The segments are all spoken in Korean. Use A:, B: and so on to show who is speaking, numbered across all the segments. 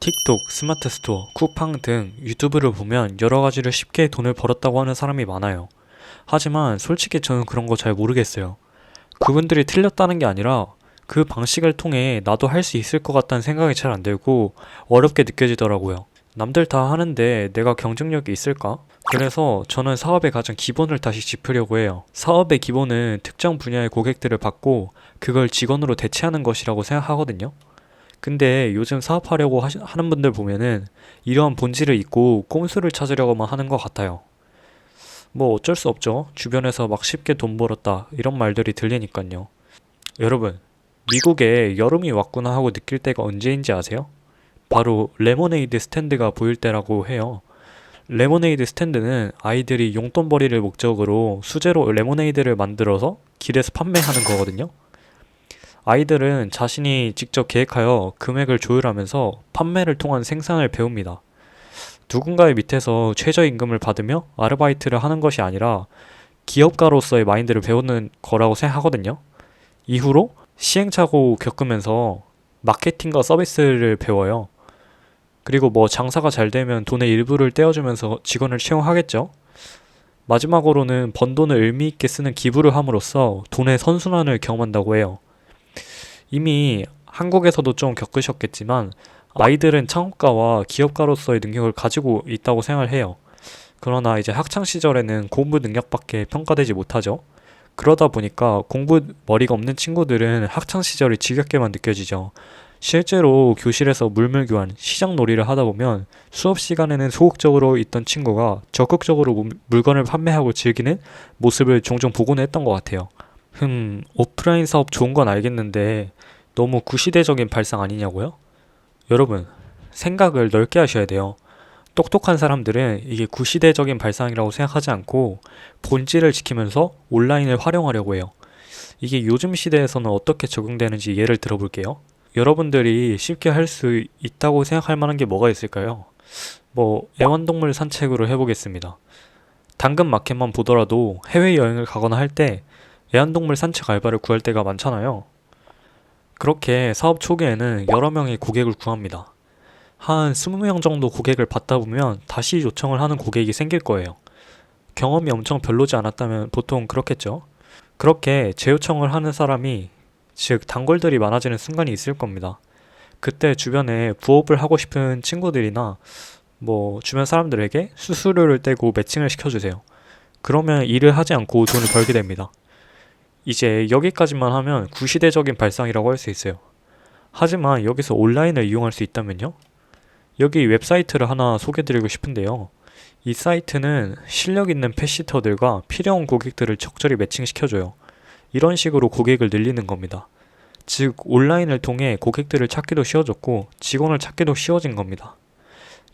A: 틱톡, 스마트 스토어, 쿠팡 등 유튜브를 보면 여러 가지로 쉽게 돈을 벌었다고 하는 사람이 많아요. 하지만 솔직히 저는 그런 거 잘 모르겠어요. 그분들이 틀렸다는 게 아니라 그 방식을 통해 나도 할 수 있을 것 같다는 생각이 잘 안 들고 어렵게 느껴지더라고요. 남들 다 하는데 내가 경쟁력이 있을까? 그래서 저는 사업의 가장 기본을 다시 짚으려고 해요. 사업의 기본은 특정 분야의 고객들을 받고 그걸 직원으로 대체하는 것이라고 생각하거든요. 근데 요즘 사업하려고 하는 분들 보면은 이러한 본질을 잊고 꼼수를 찾으려고만 하는 것 같아요. 뭐 어쩔 수 없죠. 주변에서 막 쉽게 돈 벌었다 이런 말들이 들리니까요. 여러분, 미국에 여름이 왔구나 하고 느낄 때가 언제인지 아세요? 바로 레모네이드 스탠드가 보일 때라고 해요. 레모네이드 스탠드는 아이들이 용돈벌이를 목적으로 수제로 레모네이드를 만들어서 길에서 판매하는 거거든요. 아이들은 자신이 직접 계획하여 금액을 조율하면서 판매를 통한 생산을 배웁니다. 누군가의 밑에서 최저임금을 받으며 아르바이트를 하는 것이 아니라 기업가로서의 마인드를 배우는 거라고 생각하거든요. 이후로 시행착오 겪으면서 마케팅과 서비스를 배워요. 그리고 뭐 장사가 잘 되면 돈의 일부를 떼어주면서 직원을 채용하겠죠. 마지막으로는 번 돈을 의미있게 쓰는 기부를 함으로써 돈의 선순환을 경험한다고 해요. 이미 한국에서도 좀 겪으셨겠지만 아이들은 창업가와 기업가로서의 능력을 가지고 있다고 생각을 해요. 그러나 이제 학창 시절에는 공부 능력밖에 평가되지 못하죠. 그러다 보니까 공부 머리가 없는 친구들은 학창 시절이 지겹게만 느껴지죠. 실제로 교실에서 물물교환, 시장 놀이를 하다 보면 수업 시간에는 소극적으로 있던 친구가 적극적으로 물건을 판매하고 즐기는 모습을 종종 보곤 했던 것 같아요. 오프라인 사업 좋은 건 알겠는데 너무 구시대적인 발상 아니냐고요? 여러분, 생각을 넓게 하셔야 돼요. 똑똑한 사람들은 이게 구시대적인 발상이라고 생각하지 않고 본질을 지키면서 온라인을 활용하려고 해요. 이게 요즘 시대에서는 어떻게 적용되는지 예를 들어볼게요. 여러분들이 쉽게 할 수 있다고 생각할 만한 게 뭐가 있을까요? 애완동물 산책으로 해보겠습니다. 당근 마켓만 보더라도 해외여행을 가거나 할 때 애완동물 산책 알바를 구할 때가 많잖아요. 그렇게 사업 초기에는 여러 명의 고객을 구합니다. 한 20명 정도 고객을 받다 보면 다시 요청을 하는 고객이 생길 거예요. 경험이 엄청 별로지 않았다면 보통 그렇겠죠. 그렇게 재요청을 하는 사람이, 즉 단골들이 많아지는 순간이 있을 겁니다. 그때 주변에 부업을 하고 싶은 친구들이나 주변 사람들에게 수수료를 떼고 매칭을 시켜주세요. 그러면 일을 하지 않고 돈을 벌게 됩니다. 이제 여기까지만 하면 구시대적인 발상이라고 할 수 있어요. 하지만 여기서 온라인을 이용할 수 있다면요? 여기 웹사이트를 하나 소개드리고 싶은데요. 이 사이트는 실력 있는 펫시터들과 필요한 고객들을 적절히 매칭시켜줘요. 이런 식으로 고객을 늘리는 겁니다. 즉, 온라인을 통해 고객들을 찾기도 쉬워졌고 직원을 찾기도 쉬워진 겁니다.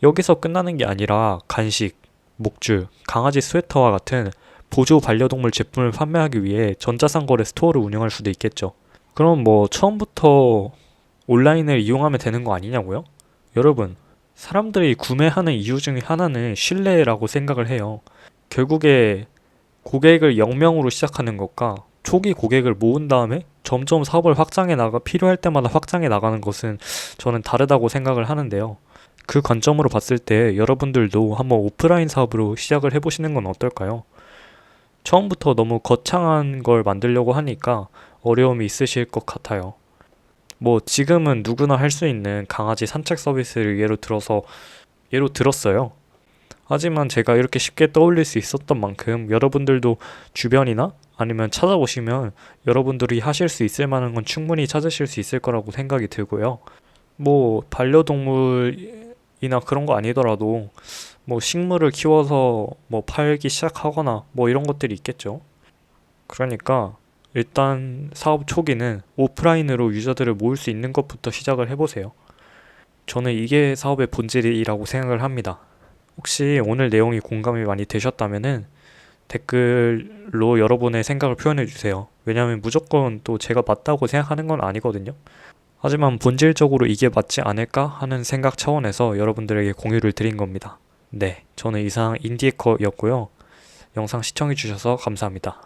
A: 여기서 끝나는 게 아니라 간식, 목줄, 강아지 스웨터와 같은 보조 반려동물 제품을 판매하기 위해 전자상거래 스토어를 운영할 수도 있겠죠. 그럼 처음부터 온라인을 이용하면 되는 거 아니냐고요? 여러분, 사람들이 구매하는 이유 중에 하나는 신뢰라고 생각을 해요. 결국에 고객을 0명으로 시작하는 것과 초기 고객을 모은 다음에 점점 사업을 필요할 때마다 확장해 나가는 것은 저는 다르다고 생각을 하는데요. 그 관점으로 봤을 때 여러분들도 한번 오프라인 사업으로 시작을 해보시는 건 어떨까요? 처음부터 너무 거창한 걸 만들려고 하니까 어려움이 있으실 것 같아요. 지금은 누구나 할 수 있는 강아지 산책 서비스를 예로 들었어요. 하지만 제가 이렇게 쉽게 떠올릴 수 있었던 만큼 여러분들도 주변이나 아니면 찾아보시면 여러분들이 하실 수 있을 만한 건 충분히 찾으실 수 있을 거라고 생각이 들고요. 반려동물이나 그런 거 아니더라도 식물을 키워서 팔기 시작하거나 이런 것들이 있겠죠. 그러니까 일단 사업 초기는 오프라인으로 유저들을 모을 수 있는 것부터 시작을 해보세요. 저는 이게 사업의 본질이라고 생각을 합니다. 혹시 오늘 내용이 공감이 많이 되셨다면은 댓글로 여러분의 생각을 표현해 주세요. 왜냐하면 무조건 또 제가 맞다고 생각하는 건 아니거든요. 하지만 본질적으로 이게 맞지 않을까 하는 생각 차원에서 여러분들에게 공유를 드린 겁니다. 네, 저는 이상 인디에커였고요. 영상 시청해 주셔서 감사합니다.